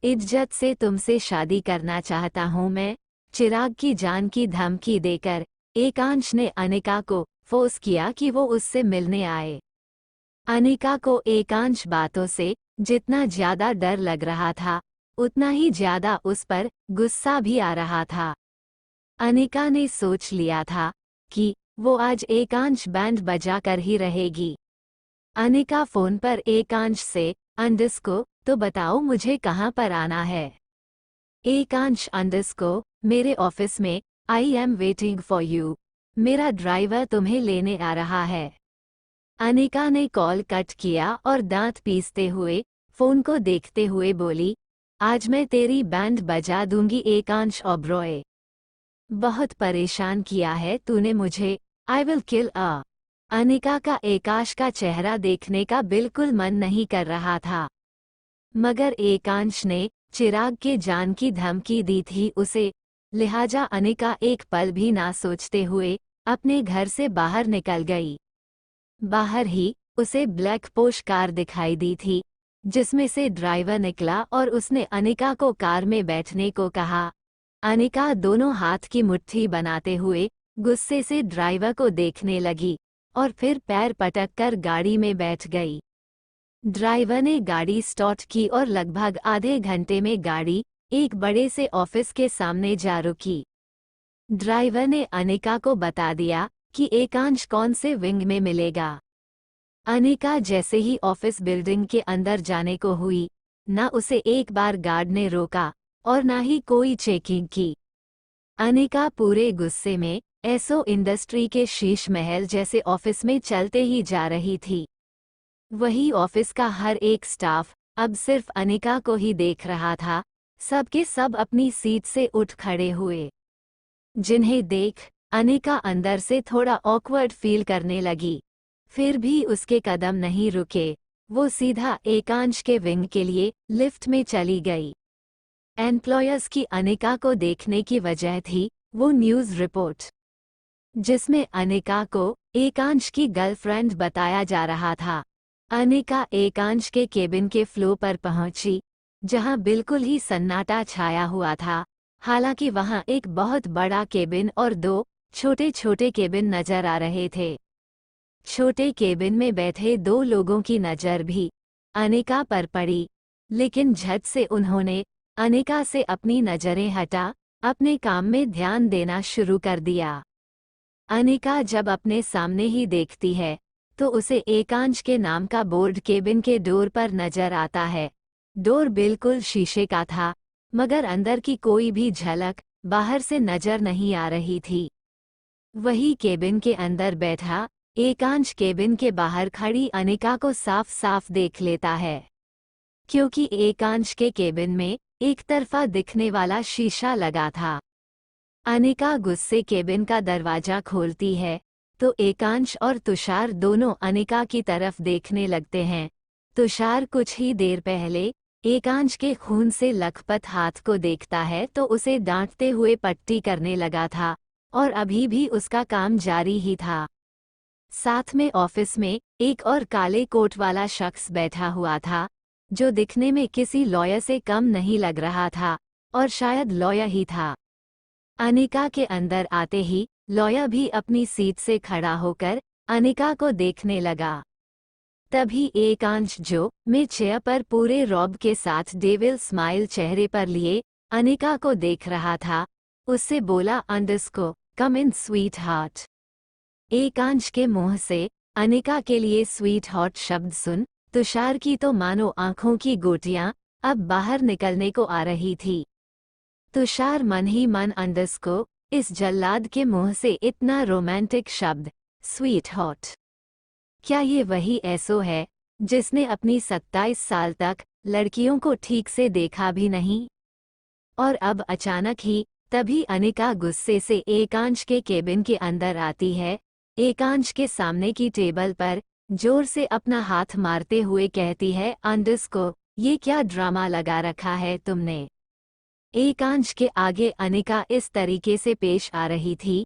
इज्जत से तुमसे शादी करना चाहता हूँ मैं। चिराग की जान की धमकी देकर एकांश ने अनिका को फोर्स किया कि वो उससे मिलने आए। अनिका को एकांश बातों से जितना ज्यादा डर लग रहा था, उतना ही ज्यादा उस पर गुस्सा भी आ रहा था। अनिका ने सोच लिया था कि वो आज एकांश बैंड बजाकर ही रहेगी। अनिका फोन पर एकांश से, अंडस्को तो बताओ मुझे कहाँ पर आना है। एकांश अंडस्को, मेरे ऑफिस में, I am waiting for you. मेरा ड्राइवर तुम्हें लेने आ रहा है। अनिका ने कॉल कट किया और दांत पीसते हुए फोन को देखते हुए बोली, आज मैं तेरी बैंड बजा दूंगी एकांश ओब्रॉय। बहुत परेशान किया है तूने मुझे, आई विल किल अ। अनिका का एकांश का चेहरा देखने का बिल्कुल मन नहीं कर रहा था, मगर एकांश ने चिराग के जान की धमकी दी थी उसे, लिहाजा अनिका एक पल भी ना सोचते हुए अपने घर से बाहर निकल गई। बाहर ही उसे ब्लैक पोर्श कार दिखाई दी थी, जिसमें से ड्राइवर निकला और उसने अनिका को कार में बैठने को कहा। अनिका दोनों हाथ की मुट्ठी बनाते हुए गुस्से से ड्राइवर को देखने लगी और फिर पैर पटक कर गाड़ी में बैठ गई। ड्राइवर ने गाड़ी स्टार्ट की और लगभग आधे घंटे में गाड़ी एक बड़े से ऑफिस के सामने जा रुकी। ड्राइवर ने अनिका को बता दिया कि एकांश कौन से विंग में मिलेगा। अनिका जैसे ही ऑफिस बिल्डिंग के अंदर जाने को हुई, न उसे एक बार गार्ड ने रोका और न ही कोई चेकिंग की। अनिका पूरे गुस्से में एसो इंडस्ट्री के शीश महल जैसे ऑफिस में चलते ही जा रही थी। वही ऑफिस का हर एक स्टाफ अब सिर्फ अनिका को ही देख रहा था। सबके सब अपनी सीट से उठ खड़े हुए, जिन्हें देख अनिका अंदर से थोड़ा ऑकवर्ड फील करने लगी। फिर भी उसके कदम नहीं रुके, वो सीधा एकांश के विंग के लिए लिफ्ट में चली गई। एम्प्लॉयर्स की अनिका को देखने की वजह थी वो न्यूज़ रिपोर्ट, जिसमें अनिका को एकांश की गर्लफ्रेंड बताया जा रहा था। अनिका एकांश के केबिन के फ्लोर पर पहुंची, जहां बिल्कुल ही सन्नाटा छाया हुआ था। हालांकि वहां एक बहुत बड़ा केबिन और दो छोटे छोटे केबिन नजर आ रहे थे। छोटे केबिन में बैठे दो लोगों की नज़र भी अनिका पर पड़ी, लेकिन झट से उन्होंने अनिका से अपनी नज़रें हटा अपने काम में ध्यान देना शुरू कर दिया। अनिका जब अपने सामने ही देखती है तो उसे एकांश के नाम का बोर्ड केबिन के डोर पर नजर आता है। डोर बिल्कुल शीशे का था, मगर अंदर की कोई भी झलक बाहर से नजर नहीं आ रही थी। वही केबिन के अंदर बैठा एकांश केबिन के बाहर खड़ी अनिका को साफ साफ देख लेता है, क्योंकि एकांश के केबिन में एक तरफा दिखने वाला शीशा लगा था। अनिका गुस्से केबिन का दरवाजा खोलती है तो एकांश और तुषार दोनों अनिका की तरफ देखने लगते हैं। तुषार कुछ ही देर पहले एकांश के खून से लथपथ हाथ को देखता है तो उसे डांटते हुए पट्टी करने लगा था, और अभी भी उसका काम जारी ही था। साथ में ऑफिस में एक और काले कोट वाला शख्स बैठा हुआ था, जो दिखने में किसी लॉयर से कम नहीं लग रहा था, और शायद लॉयर ही था। अनिका के अंदर आते ही लॉयर भी अपनी सीट से खड़ा होकर अनिका को देखने लगा। तभी एकांश जो में चेयर पर पूरे रॉब के साथ डेविल स्माइल चेहरे पर लिए अनिका को देख रहा था, उससे बोला, अंडस्को कम इन स्वीट हार्ट। एकांश के मुंह से अनिका के लिए स्वीट हॉट शब्द सुन तुषार की तो मानो आंखों की गोटियां अब बाहर निकलने को आ रही थी। तुषार मन ही मन अंडस्को, इस जल्लाद के मुंह से इतना रोमांटिक शब्द स्वीट हॉट, क्या ये वही ऐसो है जिसने अपनी 27 साल तक लड़कियों को ठीक से देखा भी नहीं? और अब अचानक ही तभी अनिका गुस्से से एकांश के केबिन के अंदर आती है। एकांश के सामने की टेबल पर जोर से अपना हाथ मारते हुए कहती है, अंडस्को ये क्या ड्रामा लगा रखा है तुमने? एकांश के आगे अनिका इस तरीके से पेश आ रही थी,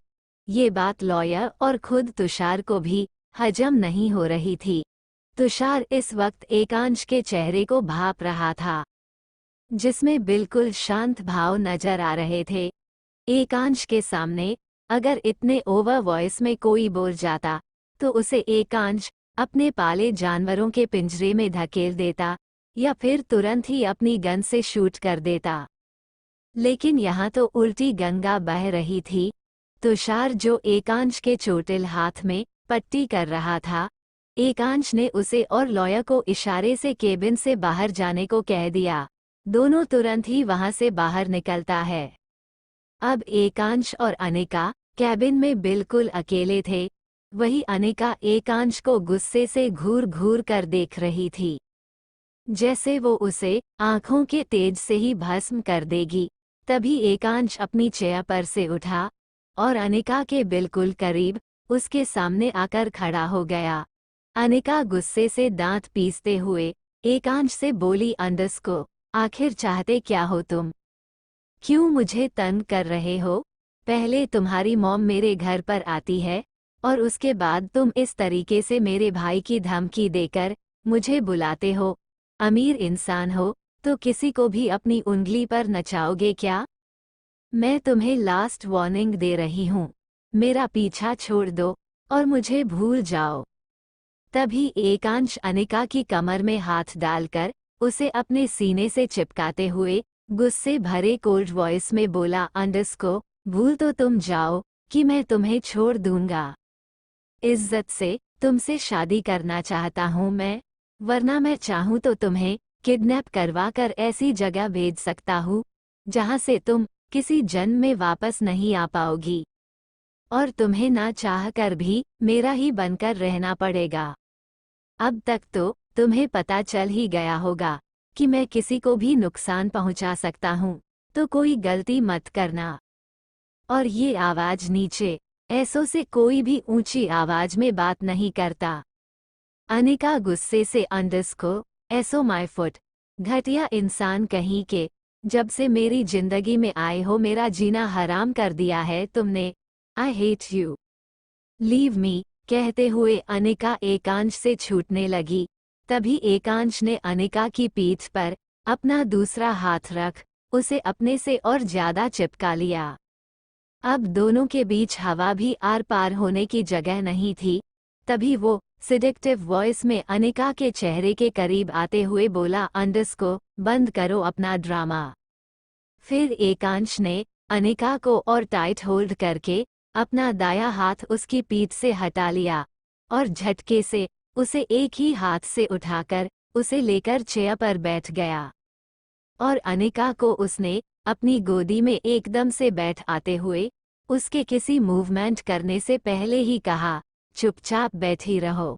ये बात लॉयर और खुद तुषार को भी हजम नहीं हो रही थी। तुषार इस वक्त एकांश के चेहरे को भांप रहा था। जिसमें बिल्कुल शांत भाव नजर आ रहे थे। एकांश के सामने अगर इतने ओवर वॉइस में कोई बोल जाता तो उसे एकांश अपने पाले जानवरों के पिंजरे में धकेल देता या फिर तुरंत ही अपनी गन से शूट कर देता। लेकिन यहाँ तो उल्टी गंगा बह रही थी। तुषार जो एकांश के चोटिल हाथ में पट्टी कर रहा था, एकांश ने उसे और लॉयर को इशारे से केबिन से बाहर जाने को कह दिया। दोनों तुरंत ही वहां से बाहर निकलता है। अब एकांश और अनिका कैबिन में बिल्कुल अकेले थे। वही अनिका एकांश को गुस्से से घूर घूर कर देख रही थी, जैसे वो उसे आंखों के तेज से ही भस्म कर देगी। तभी एकांश अपनी चेयर पर से उठा और अनिका के बिल्कुल करीब उसके सामने आकर खड़ा हो गया। अनिका गुस्से से दांत पीसते हुए एकांश से बोली, अंडस्को, आखिर चाहते क्या हो तुम? क्यों मुझे तंग कर रहे हो? पहले तुम्हारी मॉम मेरे घर पर आती है और उसके बाद तुम इस तरीके से मेरे भाई की धमकी देकर मुझे बुलाते हो। अमीर इंसान हो तो किसी को भी अपनी उंगली पर नचाओगे क्या? मैं तुम्हें लास्ट वार्निंग दे रही हूँ, मेरा पीछा छोड़ दो और मुझे भूल जाओ। तभी एकांश अनिका की कमर में हाथ डालकर उसे अपने सीने से चिपकाते हुए गुस्से भरे कोल्ड वॉइस में बोला, अंडस्को, भूल तो तुम जाओ कि मैं तुम्हें छोड़ दूंगा। इज्जत से तुमसे शादी करना चाहता हूँ मैं, वरना मैं चाहूँ तो तुम्हें किडनैप करवा कर ऐसी जगह भेज सकता हूँ जहाँ से तुम किसी जन्म में वापस नहीं आ पाओगी और तुम्हें ना चाह कर भी मेरा ही बनकर रहना पड़ेगा। अब तक तो तुम्हें पता चल ही गया होगा कि मैं किसी को भी नुकसान पहुंचा सकता हूं, तो कोई गलती मत करना। और ये आवाज नीचे ऐसों से कोई भी ऊंची आवाज में बात नहीं करता। अनिका गुस्से से, अंडस्को, ऐसो माय फुट, घटिया इंसान कहीं के, जब से मेरी जिंदगी में आए हो मेरा जीना हराम कर दिया है तुमने। I hate you, leave me. कहते हुए अनिका एकांश से छूटने लगी। तभी एकांश ने अनिका की पीठ पर अपना दूसरा हाथ रख उसे अपने से और ज्यादा चिपका लिया। अब दोनों के बीच हवा भी आर पार होने की जगह नहीं थी। तभी वो सिडेक्टिव वॉइस में अनिका के चेहरे के करीब आते हुए बोला, अंडस्को, बंद करो अपना ड्रामा। फिर एकांश ने अनिका को और टाइट होल्ड करके अपना दायां हाथ उसकी पीठ से हटा लिया और झटके से उसे एक ही हाथ से उठाकर उसे लेकर चेयर पर बैठ गया और अनिका को उसने अपनी गोदी में एकदम से बैठ आते हुए उसके किसी मूवमेंट करने से पहले ही कहा, चुपचाप बैठी रहो,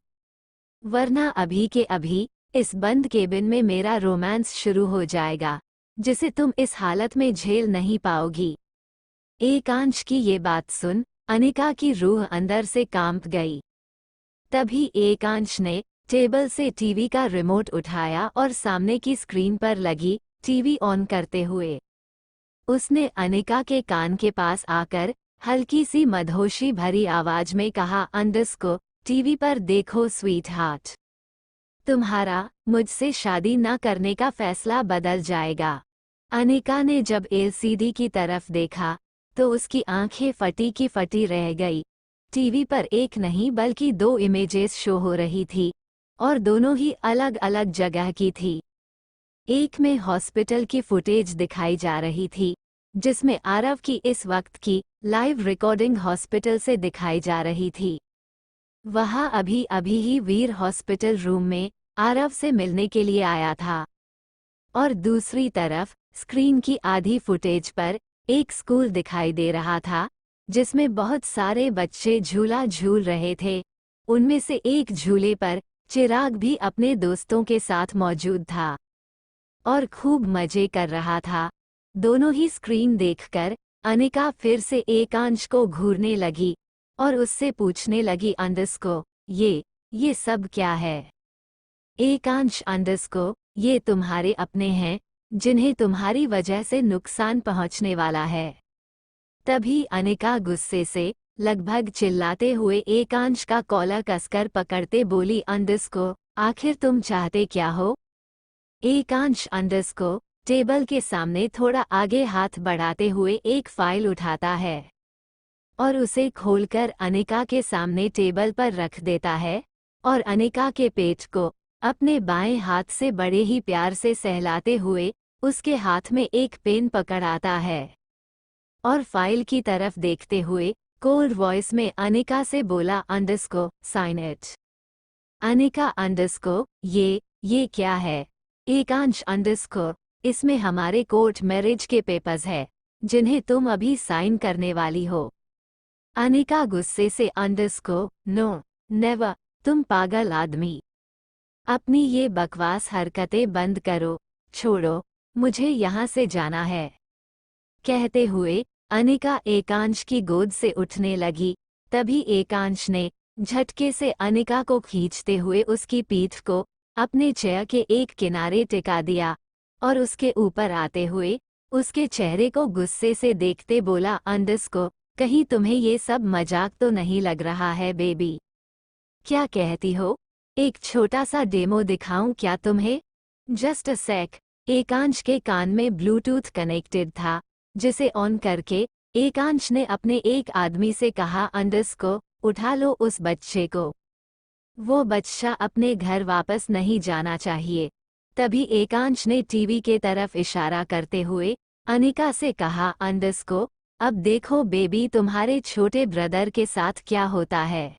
वरना अभी के अभी इस बंद केबिन में मेरा रोमांस शुरू हो जाएगा जिसे तुम इस हालत में झेल नहीं पाओगी। एकांश की ये बात सुन अनिका की रूह अंदर से कांप गई। तभी एकांश ने टेबल से टीवी का रिमोट उठाया और सामने की स्क्रीन पर लगी टीवी ऑन करते हुए उसने अनिका के कान के पास आकर हल्की सी मदहोशी भरी आवाज में कहा, अंडस्को, टीवी पर देखो स्वीट हार्ट, तुम्हारा मुझसे शादी न करने का फैसला बदल जाएगा। अनिका ने जब एलसीडी की तरफ देखा तो उसकी आंखें फटी की फटी रह गई। टीवी पर एक नहीं बल्कि 2 इमेजेस शो हो रही थी और दोनों ही अलग अलग जगह की थी। एक में हॉस्पिटल की फुटेज दिखाई जा रही थी जिसमें आरव की इस वक्त की लाइव रिकॉर्डिंग हॉस्पिटल से दिखाई जा रही थी। वह अभी अभी ही वीर हॉस्पिटल रूम में आरव से मिलने के लिए आया था और दूसरी तरफ स्क्रीन की आधी फुटेज पर एक स्कूल दिखाई दे रहा था जिसमें बहुत सारे बच्चे झूला झूल रहे थे। उनमें से एक झूले पर चिराग भी अपने दोस्तों के साथ मौजूद था और खूब मजे कर रहा था। दोनों ही स्क्रीन देखकर अनिका फिर से एकांश को घूरने लगी और उससे पूछने लगी, अंडस्को, ये सब क्या है? एकांश, अंडस्को, ये तुम्हारे अपने हैं जिन्हें तुम्हारी वजह से नुकसान पहुंचने वाला है। तभी अनिका गुस्से से लगभग चिल्लाते हुए एकांश का कॉलर कसकर पकड़ते बोली, अंडस्को, आखिर तुम चाहते क्या हो? एकांश, अंडस्को, टेबल के सामने थोड़ा आगे हाथ बढ़ाते हुए एक फाइल उठाता है और उसे खोलकर अनिका के सामने टेबल पर रख देता है और अनिका के पेट को अपने बाएं हाथ से बड़े ही प्यार से सहलाते हुए उसके हाथ में एक पेन पकड़ाता है और फाइल की तरफ देखते हुए कोल्ड वॉइस में अनिका से बोला अंडरस्को साइन इट। अनिका अंडरस्को ये क्या है? एकांश अंडरस्को इसमें हमारे कोर्ट मैरिज के पेपर्स है जिन्हें तुम अभी साइन करने वाली हो। अनिका गुस्से से अंडरस्को नो नेवर, तुम पागल आदमी, अपनी ये बकवास हरकतें बंद करो, छोड़ो, मुझे यहाँ से जाना है। कहते हुए अनिका एकांश की गोद से उठने लगी। तभी एकांश ने झटके से अनिका को खींचते हुए उसकी पीठ को अपने चेयर के एक किनारे टिका दिया और उसके ऊपर आते हुए उसके चेहरे को गुस्से से देखते बोला अंडरस्को, कहीं तुम्हें ये सब मजाक तो नहीं लग रहा है बेबी? क्या कहती हो? एक छोटा सा डेमो दिखाऊं क्या तुम्हें? जस्ट अ सेक। एकांश के कान में ब्लूटूथ कनेक्टेड था जिसे ऑन करके एकांश ने अपने एक आदमी से कहा अंडरस्को, उठा लो उस बच्चे को, वो बच्चा अपने घर वापस नहीं जाना चाहिए। तभी एकांश ने टीवी के तरफ इशारा करते हुए अनिका से कहा अंडरस्को, अब देखो बेबी तुम्हारे छोटे ब्रदर के साथ क्या होता है।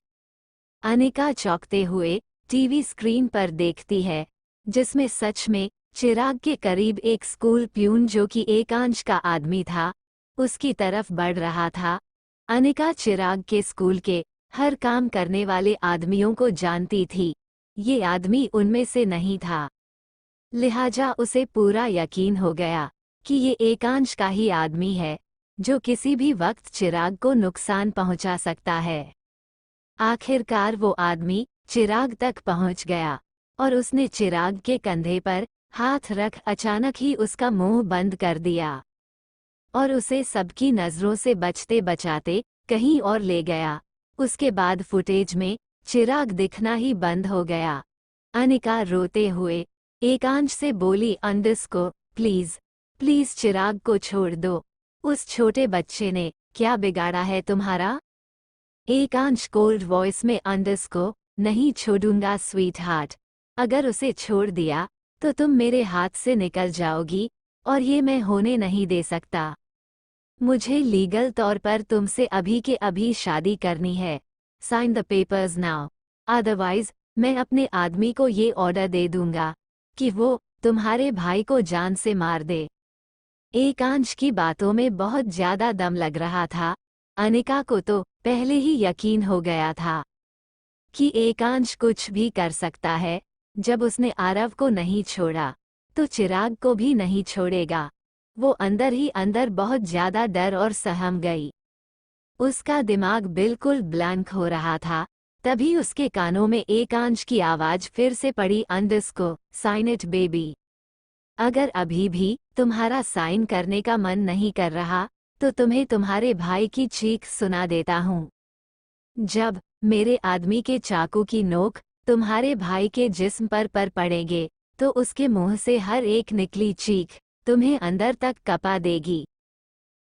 अनिका चौंकते हुए टीवी स्क्रीन पर देखती है जिसमें सच में चिराग के करीब एक स्कूल प्यून जो कि एकांश का आदमी था उसकी तरफ बढ़ रहा था। अनिका चिराग के स्कूल के हर काम करने वाले आदमियों को जानती थी, ये आदमी उनमें से नहीं था, लिहाजा उसे पूरा यकीन हो गया कि ये एकांश का ही आदमी है जो किसी भी वक्त चिराग को नुकसान पहुंचा सकता है। आखिरकार वो आदमी चिराग तक पहुंच गया और उसने चिराग के कंधे पर हाथ रख अचानक ही उसका मुंह बंद कर दिया और उसे सबकी नजरों से बचते बचाते कहीं और ले गया। उसके बाद फुटेज में चिराग दिखना ही बंद हो गया। अनिका रोते हुए एकांश से बोली अंडरस्को, प्लीज प्लीज चिराग को छोड़ दो, उस छोटे बच्चे ने क्या बिगाड़ा है तुम्हारा? एकांश कोल्ड वॉइस में अंडरस्को, नहीं छोड़ूंगा स्वीट हार्ट, अगर उसे छोड़ दिया तो तुम मेरे हाथ से निकल जाओगी और ये मैं होने नहीं दे सकता। मुझे लीगल तौर पर तुमसे अभी के अभी शादी करनी है। Sign the papers now, otherwise मैं अपने आदमी को ये ऑर्डर दे दूंगा कि वो तुम्हारे भाई को जान से मार दे। एकांश की बातों में बहुत ज्यादा दम लग रहा था। अनिका को तो पहले ही यकीन हो गया था कि एकांश कुछ भी कर सकता है। जब उसने आरव को नहीं छोड़ा तो चिराग को भी नहीं छोड़ेगा। वो अंदर ही अंदर बहुत ज्यादा डर और सहम गई। उसका दिमाग बिल्कुल ब्लैंक हो रहा था। तभी उसके कानों में एकांश की आवाज फिर से पड़ी अंडरस्को, साइन इट बेबी। अगर अभी भी तुम्हारा साइन करने का मन नहीं कर रहा तो तुम्हें तुम्हारे भाई की चीख सुना देता हूँ। जब मेरे आदमी के चाकू की नोक तुम्हारे भाई के जिस्म पर पड़ेंगे तो उसके मुंह से हर एक निकली चीख तुम्हें अंदर तक कपा देगी।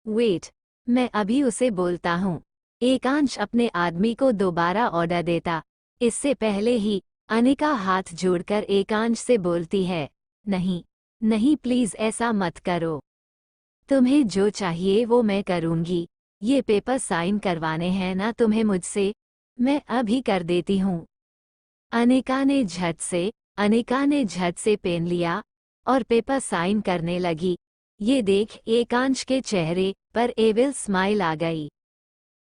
वेट, मैं अभी उसे बोलता हूँ। एकांश अपने आदमी को दोबारा ऑर्डर देता। इससे पहले ही अनिका हाथ जोड़कर एकांश से बोलती है, नहीं नहीं प्लीज ऐसा मत करो, तुम्हें जो चाहिए वो मैं करूँगी। ये पेपर साइन करवाने हैं ना तुम्हें मुझसे? मैं अभी कर देती हूँ। अनिका ने झट से पेन लिया और पेपर साइन करने लगी। ये देख एकांश के चेहरे पर एविल स्माइल आ गई।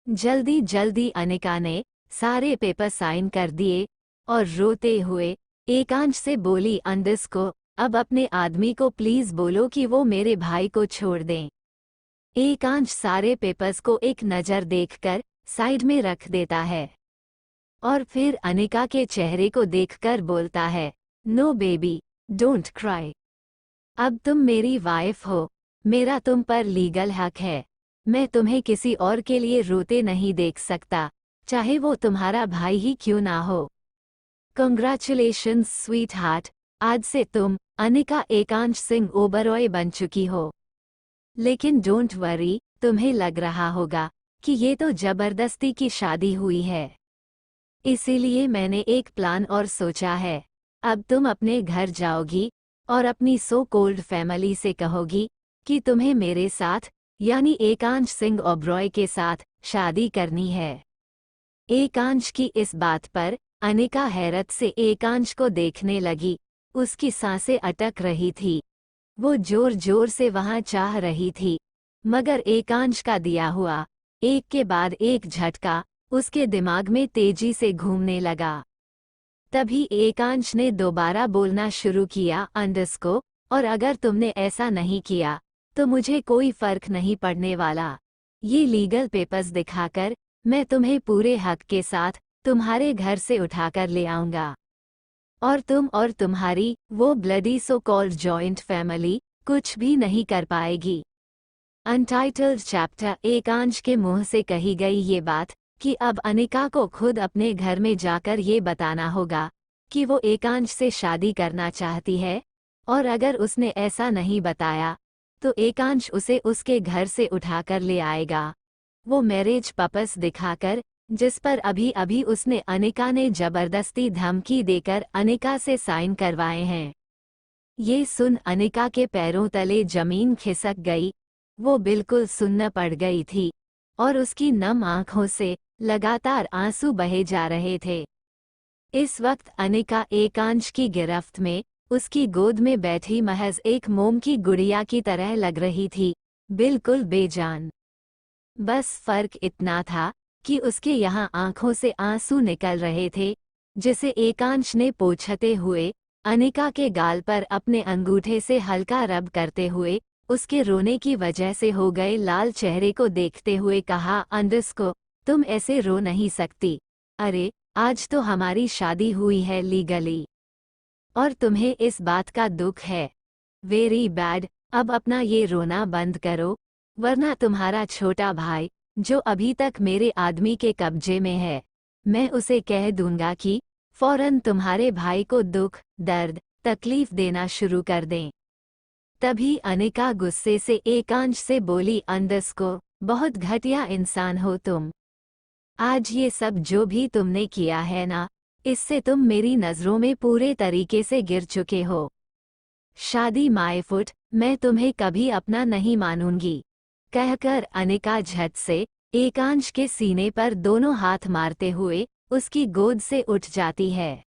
जल्दी जल्दी अनिका ने सारे पेपर साइन कर दिए और रोते हुए एकांश से बोली अंडरस्को, अब अपने आदमी को प्लीज बोलो कि वो मेरे भाई को छोड़ दें। एकांश सारे पेपर्स को एक नज़र देखकर साइड में रख देता है और फिर अनिका के चेहरे को देखकर बोलता है, नो बेबी, डोंट क्राई। अब तुम मेरी वाइफ हो, मेरा तुम पर लीगल हक है। मैं तुम्हें किसी और के लिए रोते नहीं देख सकता, चाहे वो तुम्हारा भाई ही क्यों ना हो। कंग्रेचुलेशंस स्वीट हार्ट, आज से तुम अनिका एकांश सिंह ओबरॉय बन चुकी हो। लेकिन डोंट वरी, तुम्हें लग रहा होगा कि ये तो जबरदस्ती की शादी हुई है। इसीलिए मैंने एक प्लान और सोचा है। अब तुम अपने घर जाओगी और अपनी सो कोल्ड फैमिली से कहोगी कि तुम्हें मेरे साथ यानी एकांश सिंह ओबरॉय के साथ शादी करनी है। एकांश की इस बात पर अनिका हैरत से एकांश को देखने लगी। उसकी सांसें अटक रही थी। वो जोर जोर से वहां चाह रही थी, मगर एकांश का दिया हुआ एक के बाद एक झटका उसके दिमाग में तेजी से घूमने लगा। तभी एकांश ने दोबारा बोलना शुरू किया, अंडरस्को, और अगर तुमने ऐसा नहीं किया तो मुझे कोई फर्क नहीं पड़ने वाला। ये लीगल पेपर्स दिखाकर मैं तुम्हें पूरे हक के साथ तुम्हारे घर से उठाकर ले आऊंगा और तुम और तुम्हारी वो bloody so called joint family कुछ भी नहीं कर पाएगी। Untitled chapter. एकांश के मुंह से कही गई ये बात कि अब अनिका को खुद अपने घर में जाकर ये बताना होगा कि वो एकांश से शादी करना चाहती है, और अगर उसने ऐसा नहीं बताया तो एकांश उसे उसके घर से उठाकर ले आएगा, वो मैरिज पेपर्स दिखाकर जिस पर अभी अभी उसने अनिका ने जबरदस्ती धमकी देकर अनिका से साइन करवाए हैं। ये सुन अनिका के पैरों तले जमीन खिसक गई। वो बिल्कुल सुन्न पड़ गई थी और उसकी नम आंखों से लगातार आंसू बहे जा रहे थे। इस वक्त अनिका एकांश की गिरफ्त में उसकी गोद में बैठी महज एक मोम की गुड़िया की तरह लग रही थी, बिल्कुल बेजान। बस फर्क इतना था कि उसके यहाँ आंखों से आंसू निकल रहे थे, जिसे एकांश ने पोंछते हुए अनिका के गाल पर अपने अंगूठे से हल्का रब करते हुए उसके रोने की वजह से हो गए लाल चेहरे को देखते हुए कहा, अंडरस्को, तुम ऐसे रो नहीं सकती। अरे, आज तो हमारी शादी हुई है लीगली, और तुम्हें इस बात का दुख है। Very bad. अब अपना ये रोना बंद करो, वरना तुम्हारा छोटा भाई जो अभी तक मेरे आदमी के कब्जे में है, मैं उसे कह दूंगा कि फौरन तुम्हारे भाई को दुख, दर्द, तकलीफ देना शुरू कर दें। तभी अनिका गुस्से से एकांश से बोली, अंडरस्को, बहुत घटिया इंसान हो तुम। आज ये सब जो भी तुमने किया है ना, इससे तुम मेरी नज़रों में पूरे तरीके से गिर चुके हो। शादी माय फुट, मैं तुम्हें कभी अपना नहीं मानूंगी, कहकर अनिका झट से एकांश के सीने पर दोनों हाथ मारते हुए उसकी गोद से उठ जाती है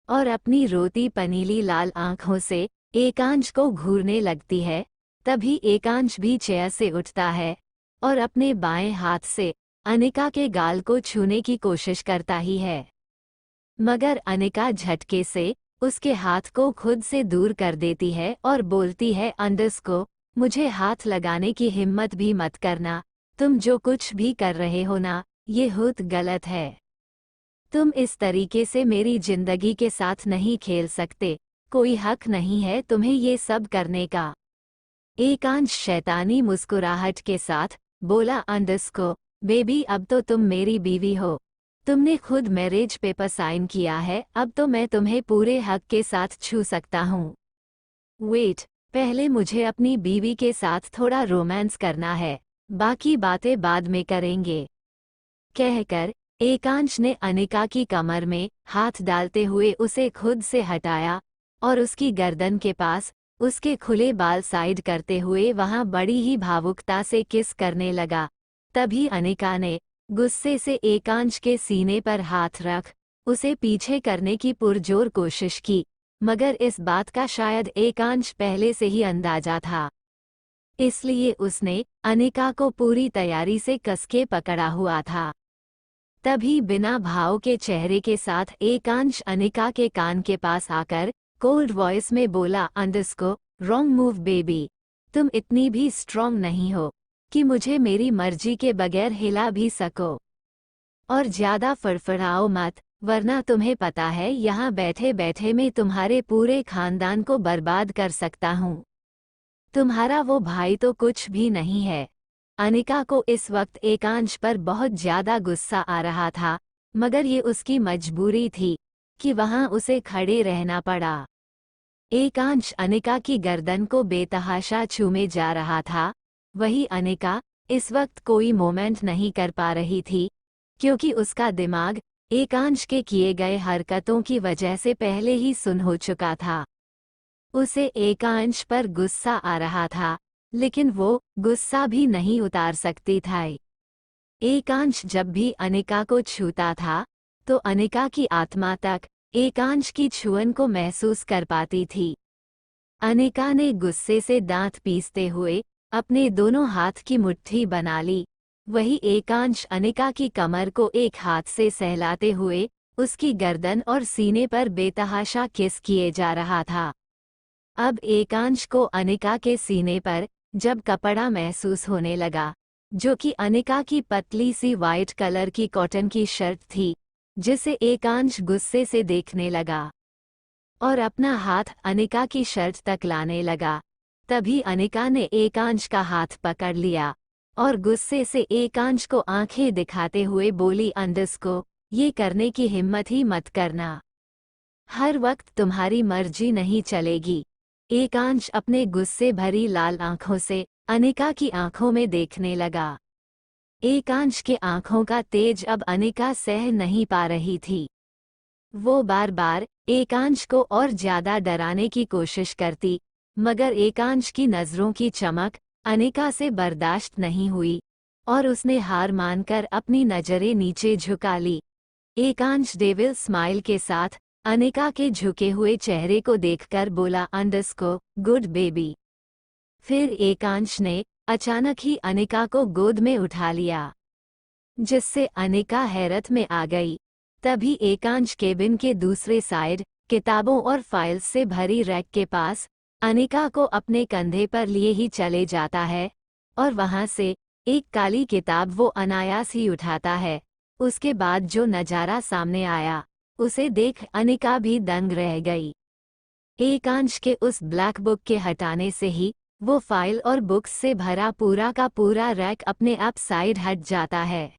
और अपनी रोती पनीली लाल आंखों से एकांश को घूरने लगती है। तभी एकांश भी चेयर से उठता है और अपने बाएं हाथ से अनिका के गाल को छूने की कोशिश करता ही है, मगर अनिका झटके से उसके हाथ को खुद से दूर कर देती है और बोलती है, अंडरस्को, मुझे हाथ लगाने की हिम्मत भी मत करना। तुम जो कुछ भी कर रहे हो ना, ये बहुत गलत है। तुम इस तरीके से मेरी जिंदगी के साथ नहीं खेल सकते, कोई हक नहीं है तुम्हें ये सब करने का। एकांश शैतानी मुस्कुराहट के साथ बोला, अंडरस्को, बेबी, अब तो तुम मेरी बीवी हो, तुमने खुद मैरिज पेपर साइन किया है, अब तो मैं तुम्हें पूरे हक के साथ छू सकता हूँ। वेट, पहले मुझे अपनी बीवी के साथ थोड़ा रोमांस करना है, बाकी बातें बाद में करेंगे, कहकर एकांश ने अनिका की कमर में हाथ डालते हुए उसे खुद से हटाया और उसकी गर्दन के पास उसके खुले बाल साइड करते हुए वहां बड़ी ही भावुकता से किस करने लगा। तभी अनिका ने गुस्से से एकांश के सीने पर हाथ रख उसे पीछे करने की पुरजोर कोशिश की, मगर इस बात का शायद एकांश पहले से ही अंदाजा था, इसलिए उसने अनिका को पूरी तैयारी से कसके पकड़ा हुआ था। तभी बिना भाव के चेहरे के साथ एकांश अनिका के कान के पास आकर कोल्ड वॉइस में बोला, अंडरस्को, रॉन्ग मूव बेबी, तुम इतनी भी स्ट्रॉन्ग नहीं हो कि मुझे मेरी मर्जी के बगैर हिला भी सको, और ज्यादा फड़फड़ाओ मत, वरना तुम्हें पता है यहाँ बैठे बैठे मैं तुम्हारे पूरे खानदान को बर्बाद कर सकता हूँ। तुम्हारा वो भाई तो कुछ भी नहीं है। अनिका को इस वक्त एकांश पर बहुत ज्यादा गुस्सा आ रहा था, मगर ये उसकी मजबूरी थी कि वहां उसे खड़े रहना पड़ा। एकांश अनिका की गर्दन को बेतहाशा छूमे जा रहा था। वही अनिका इस वक्त कोई मोमेंट नहीं कर पा रही थी, क्योंकि उसका दिमाग एकांश के किए गए हरकतों की वजह से पहले ही सुन्न हो चुका था। उसे एकांश पर गुस्सा आ रहा था, लेकिन वो गुस्सा भी नहीं उतार सकती था। एकांश जब भी अनिका को छूता था तो अनिका की आत्मा तक एकांश की छुअन को महसूस कर पाती थी। अनिका ने गुस्से से दांत पीसते हुए अपने दोनों हाथ की मुट्ठी बना ली। वही एकांश अनिका की कमर को एक हाथ से सहलाते हुए उसकी गर्दन और सीने पर बेतहाशा किस किए जा रहा था। अब एकांश को अनिका के सीने पर जब कपड़ा महसूस होने लगा, जो कि अनिका की पतली सी वाइट कलर की कॉटन की शर्ट थी, जिसे एकांश गुस्से से देखने लगा और अपना हाथ अनिका की शर्ट तक लाने लगा। तभी अनिका ने एकांश का हाथ पकड़ लिया और गुस्से से एकांश को आंखें दिखाते हुए बोली, अंडस को ये करने की हिम्मत ही मत करना। हर वक्त तुम्हारी मर्जी नहीं चलेगी। एकांश अपने गुस्से भरी लाल आंखों से अनिका की आंखों में देखने लगा। एकांश के आंखों का तेज अब अनिका सह नहीं पा रही थी। वो बार बार एकांश को और ज्यादा डराने की कोशिश करती, मगर एकांश की नजरों की चमक अनिका से बर्दाश्त नहीं हुई और उसने हार मानकर अपनी नजरें नीचे झुका ली। एकांश डेविल स्माइल के साथ अनिका के झुके हुए चेहरे को देखकर बोला, अंडस को गुड बेबी। फिर एकांश ने अचानक ही अनिका को गोद में उठा लिया, जिससे अनिका हैरत में आ गई। तभी एकांश केबिन के दूसरे साइड किताबों और फाइल्स से भरी रैक के पास अनिका को अपने कंधे पर लिए ही चले जाता है और वहां से एक काली किताब वो अनायास ही उठाता है। उसके बाद जो नजारा सामने आया उसे देख अनिका भी दंग रह गई। एकांश के उस ब्लैक बुक के हटाने से ही वो फाइल और बुक्स से भरा पूरा का पूरा रैक अपने आप साइड हट जाता है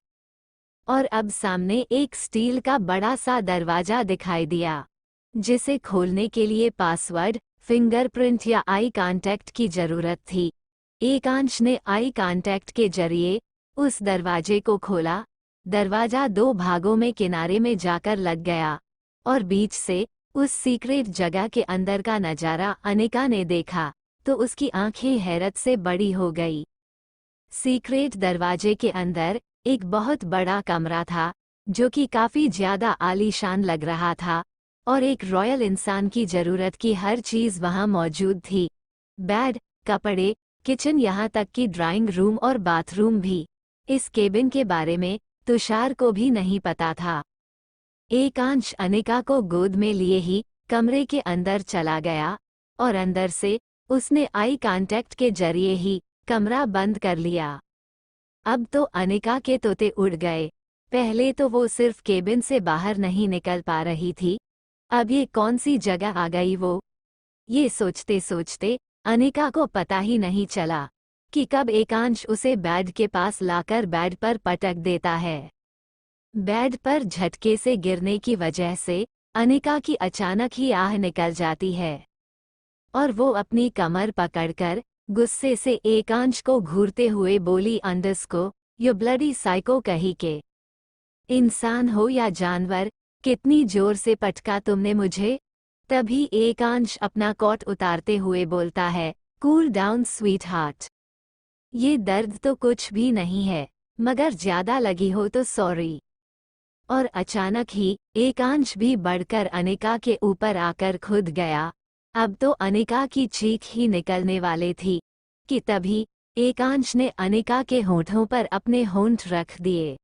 और अब सामने एक स्टील का बड़ा सा दरवाजा दिखाई दिया, जिसे खोलने के लिए पासवर्ड, फिंगरप्रिंट या आई कांटेक्ट की जरूरत थी। एकांश ने आई कांटेक्ट के जरिए उस दरवाजे को खोला। दरवाजा दो भागों में किनारे में जाकर लग गया और बीच से उस सीक्रेट जगह के अंदर का नजारा अनिका ने देखा तो उसकी आंखें हैरत से बड़ी हो गई। सीक्रेट दरवाजे के अंदर एक बहुत बड़ा कमरा था, जो कि काफी ज्यादा आलीशान लग रहा था और एक रॉयल इंसान की जरूरत की हर चीज वहां मौजूद थी। बेड, कपड़े, किचन, यहाँ तक कि ड्राइंग रूम और बाथरूम भी। इस केबिन के बारे में तुषार को भी नहीं पता था। एकांश अनिका को गोद में लिए ही कमरे के अंदर चला गया और अंदर से उसने आई कांटेक्ट के जरिए ही कमरा बंद कर लिया। अब तो अनिका के तोते उड़ गए। पहले तो वो सिर्फ केबिन से बाहर नहीं निकल पा रही थी, अब ये कौन सी जगह आ गई वो। ये सोचते सोचते अनिका को पता ही नहीं चला कि कब एकांश उसे बेड के पास लाकर बेड पर पटक देता है। बेड पर झटके से गिरने की वजह से अनिका की अचानक ही आह निकल जाती है और वो अपनी कमर पकड़कर गुस्से से एकांश को घूरते हुए बोली, अंडस को यू ब्लडी साइको कही के। इंसान हो या जानवर, कितनी जोर से पटका तुमने मुझे। तभी एकांश अपना कोट उतारते हुए बोलता है, कूल डाउन स्वीट हार्ट। ये दर्द तो कुछ भी नहीं है, मगर ज्यादा लगी हो तो सॉरी। और अचानक ही एकांश भी बढ़कर अनिका के ऊपर आकर खुद गया। अब तो अनिका की चीख ही निकलने वाली थी कि तभी एकांश ने अनिका के होंठों पर अपने होंठ रख दिए,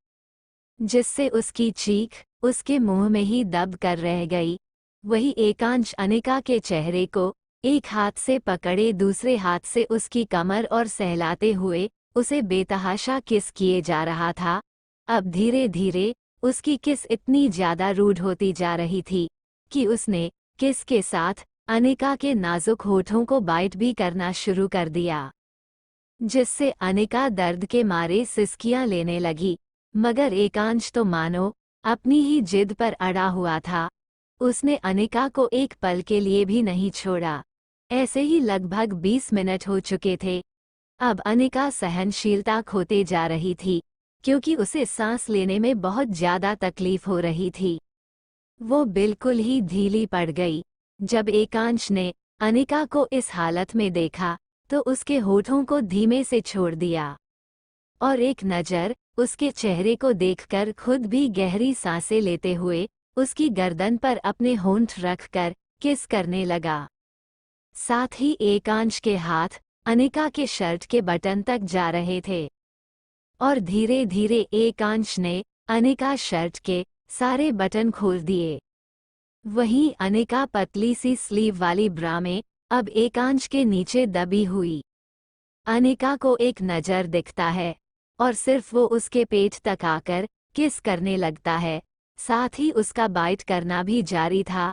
जिससे उसकी चीख उसके मुंह में ही दब कर रह गई। वही एकांश अनिका के चेहरे को एक हाथ से पकड़े दूसरे हाथ से उसकी कमर और सहलाते हुए उसे बेतहाशा किस किए जा रहा था। अब धीरे धीरे उसकी किस इतनी ज्यादा रूड होती जा रही थी कि उसने किस के साथ अनिका के नाजुक होठों को बाइट भी करना शुरू कर दिया, जिससे अनिका दर्द के मारे सिसकियां लेने लगी। मगर एकांश तो मानो अपनी ही जिद पर अड़ा हुआ था। उसने अनिका को एक पल के लिए भी नहीं छोड़ा। ऐसे ही लगभग 20 मिनट हो चुके थे। अब अनिका सहनशीलता खोते जा रही थी, क्योंकि उसे सांस लेने में बहुत ज्यादा तकलीफ हो रही थी। वो बिल्कुल ही ढीली पड़ गई। जब एकांश ने अनिका को इस हालत में देखा तो उसके होठों को धीमे से छोड़ दिया और एक नज़र उसके चेहरे को देखकर खुद भी गहरी सांसें लेते हुए उसकी गर्दन पर अपने होंठ रखकर किस करने लगा। साथ ही एकांश के हाथ अनिका के शर्ट के बटन तक जा रहे थे और धीरे धीरे एकांश ने अनिका शर्ट के सारे बटन खोल दिए। वहीं अनिका पतली सी स्लीव वाली ब्रा में अब एकांश के नीचे दबी हुई। अनिका को एक नज़र दिखता है और सिर्फ वो उसके पेट तक आकर किस करने लगता है, साथ ही उसका बाइट करना भी जारी था।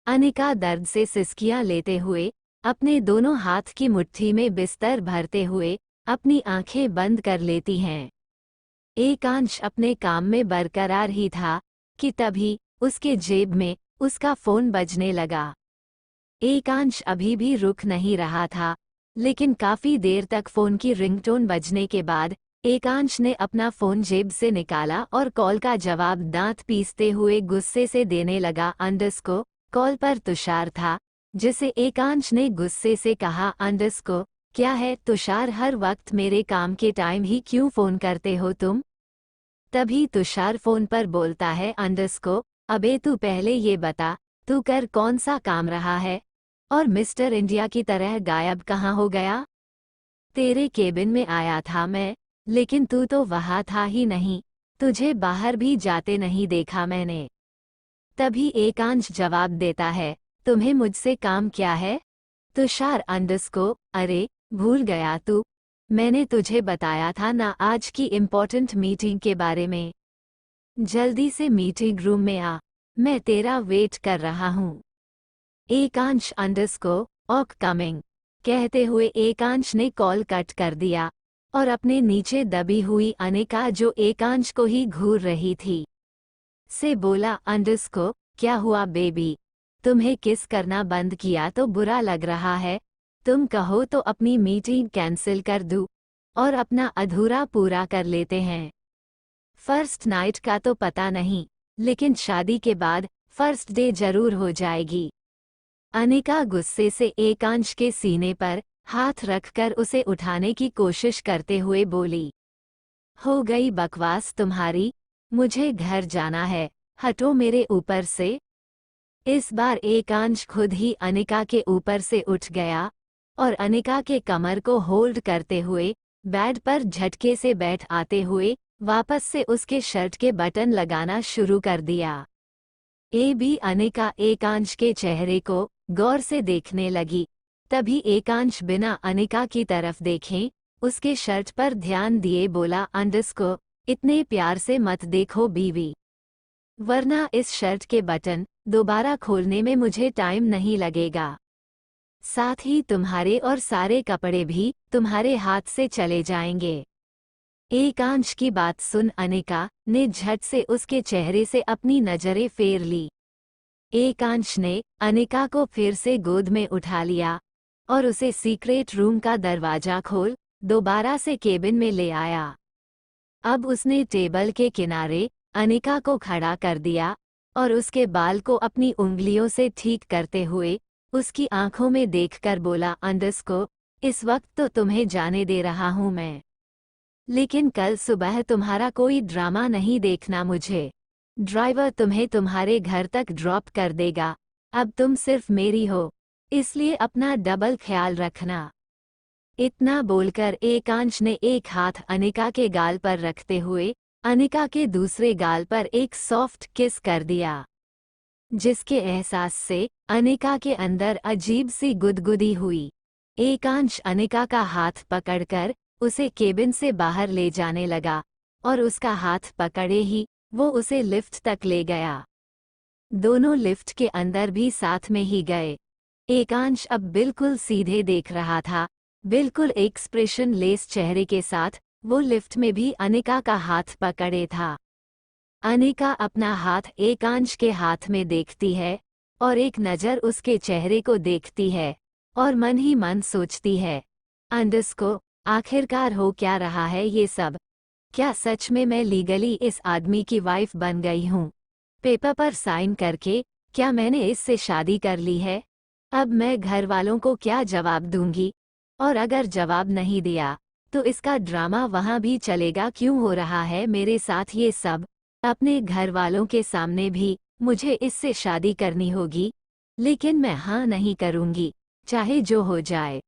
अनिका दर्द से सिसकियां लेते हुए अपने दोनों हाथ की मुट्ठी में बिस्तर भरते हुए अपनी आंखें बंद कर लेती हैं। एकांश अपने काम में बरकरार ही था कि तभी उसके जेब में उसका फोन बजने लगा। एकांश अभी भी रुक नहीं रहा था, लेकिन काफी देर तक फोन की रिंगटोन बजने के बाद एकांश ने अपना फोन जेब से निकाला और कॉल का जवाब दांत पीसते हुए गुस्से से देने लगा। अंडस्को कॉल पर तुषार था, जिसे एकांश ने गुस्से से कहा, अंडस्को क्या है तुषार, हर वक्त मेरे काम के टाइम ही क्यों फोन करते हो तुम? तभी तुषार फोन पर बोलता है, अंडस्को अबे तू पहले ये बता तू कर कौन सा काम रहा है और मिस्टर इंडिया की तरह गायब कहाँ हो गया? तेरे केबिन में आया था मैं, लेकिन तू तो वहाँ था ही नहीं, तुझे बाहर भी जाते नहीं देखा मैंने। तभी एकांश जवाब देता है, तुम्हें मुझसे काम क्या है? तुषार अंडस्को अरे भूल गया तू, मैंने तुझे बताया था ना आज की इम्पोर्टेंट मीटिंग के बारे में। जल्दी से मीटिंग रूम में आ, मैं तेरा वेट कर रहा हूँ। एकांश अंडस्को ऑक कमिंग कहते हुए एकांश ने कॉल कट कर दिया और अपने नीचे दबी हुई अनिका जो एकांश को ही घूर रही थी से बोला, अंडस्को क्या हुआ बेबी, तुम्हें किस करना बंद किया तो बुरा लग रहा है? तुम कहो तो अपनी मीटिंग कैंसिल कर दूं और अपना अधूरा पूरा कर लेते हैं। फर्स्ट नाइट का तो पता नहीं, लेकिन शादी के बाद फर्स्ट डे जरूर हो जाएगी। अनिका गुस्से से एकांश के सीने पर हाथ रखकर उसे उठाने की कोशिश करते हुए बोली, हो गई बकवास तुम्हारी, मुझे घर जाना है, हटो मेरे ऊपर से। इस बार एकांश खुद ही अनिका के ऊपर से उठ गया और अनिका के कमर को होल्ड करते हुए बेड पर झटके से बैठ आते हुए वापस से उसके शर्ट के बटन लगाना शुरू कर दिया। भी अनिका एकांश के चेहरे को गौर से देखने लगी। तभी एकांश बिना अनिका की तरफ देखे उसके शर्ट पर ध्यान दिए बोला, अंडस्को इतने प्यार से मत देखो बीवी, वरना इस शर्ट के बटन दोबारा खोलने में मुझे टाइम नहीं लगेगा, साथ ही तुम्हारे और सारे कपड़े भी तुम्हारे हाथ से चले जाएंगे। एकांश की बात सुन अनिका ने झट से उसके चेहरे से अपनी नजरें फेर ली। एकांश ने अनिका को फिर से गोद में उठा लिया और उसे सीक्रेट रूम का दरवाजा खोल दोबारा से केबिन में ले आया। अब उसने टेबल के किनारे अनिका को खड़ा कर दिया और उसके बाल को अपनी उंगलियों से ठीक करते हुए उसकी आंखों में देखकर बोला, अंडस्को इस वक्त तो तुम्हें जाने दे रहा हूं मैं, लेकिन कल सुबह तुम्हारा कोई ड्रामा नहीं देखना मुझे। ड्राइवर तुम्हें तुम्हारे घर तक ड्रॉप कर देगा, अब तुम सिर्फ मेरी हो, इसलिए अपना डबल ख्याल रखना। इतना बोलकर एकांश ने एक हाथ अनिका के गाल पर रखते हुए अनिका के दूसरे गाल पर एक सॉफ्ट किस कर दिया, जिसके एहसास से अनिका के अंदर अजीब सी गुदगुदी हुई। एकांश अनिका का हाथ पकड़कर उसे केबिन से बाहर ले जाने लगा और उसका हाथ पकड़े ही वो उसे लिफ्ट तक ले गया। दोनों लिफ्ट के अंदर भी साथ में ही गए। एकांश अब बिल्कुल सीधे देख रहा था, बिल्कुल एक्सप्रेशन लेस चेहरे के साथ वो लिफ्ट में भी अनिका का हाथ पकड़े था। अनिका अपना हाथ एकांश के हाथ में देखती है और एक नज़र उसके चेहरे को देखती है और मन ही मन सोचती है, अंडरस्को आखिरकार हो क्या रहा है ये सब? क्या सच में मैं लीगली इस आदमी की वाइफ बन गई हूँ? पेपर पर साइन करके क्या मैंने इससे शादी कर ली है? अब मैं घर वालों को क्या जवाब दूंगी? और अगर जवाब नहीं दिया तो इसका ड्रामा वहाँ भी चलेगा क्यों हो रहा है मेरे साथ ये सब? अपने घर वालों के सामने भी मुझे इससे शादी करनी होगी, लेकिन मैं हाँ नहीं करूँगी, चाहे जो हो जाए।